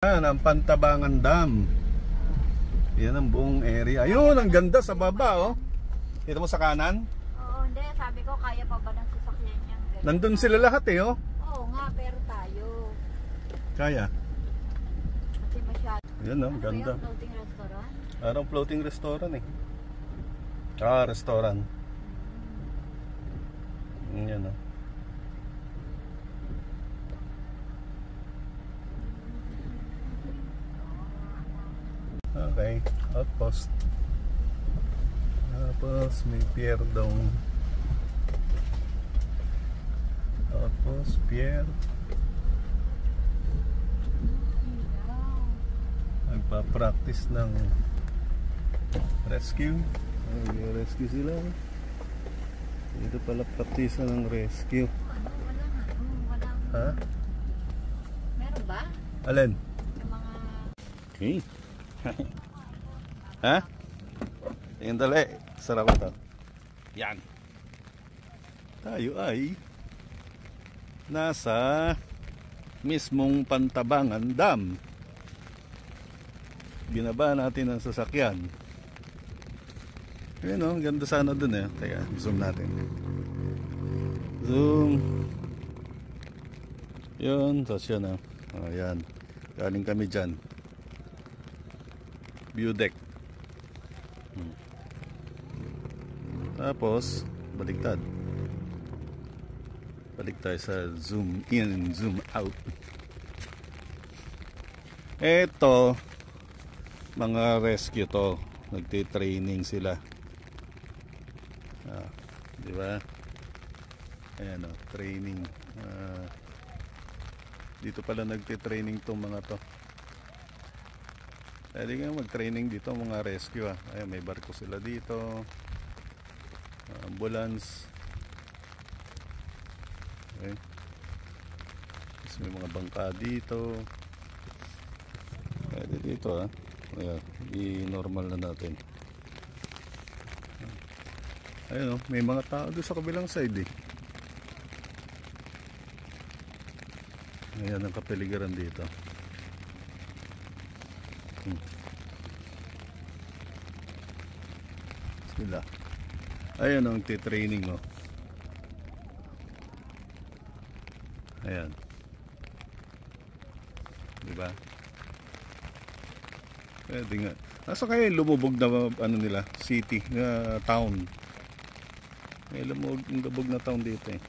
Yan ang Pantabangan Dam. Yan ang buong area. Ayun, ang ganda sa baba, oh. Kita mo sa kanan? Oo, hindi. Sabi ko, kaya pa ba ng sasakyan niyang ganyan? Nandun sila lahat eh, oh. Oo nga, pero tayo. Kaya. Kasi masyado. Yan, oh, ganda. Ano floating restaurant? Parang floating restaurant eh. Ah, restaurant. Yan, oh. Okay, outpost. Tapos may pier doon. Outpost, pier. Nagpa-practice ng rescue. Rescue sila. Dito pala practice ng rescue. Wala. Ha? Meron ba? Alin? Yung mga... Okay. Ha? Tingnan dali. Sarap ito. Yan. Tayo ay nasa mismong Pantabangan Dam. Binaba natin ang sasakyan. Ayun o, ganda sana dun eh. Teka, zoom natin. Zoom. Yun, tapos yun o. Ayan. Galing kami dyan. View deck. Tapos baliktad. Balik tayo sa zoom in, zoom out. Eto, mga rescue to. Nagti-training sila. Di ba? Ayan o, training. Dito pala nagti-training tong mga to. Pwede nga mag-training dito mga rescue ah. Ayan, may barko sila dito. Ambulance. Okay. Tapos may mga bangka dito. Pwede dito ah. Ayan, i-normal na natin. Ayan oh, may mga tao doon sa kabilang side eh. Ayan ang kapaligiran dito. Sila. Ayan ang titraining oh. Ayan. Diba? Pwede nga. Nasa kaya lumubog na ano nila, city, town. May lumubog na town dito eh.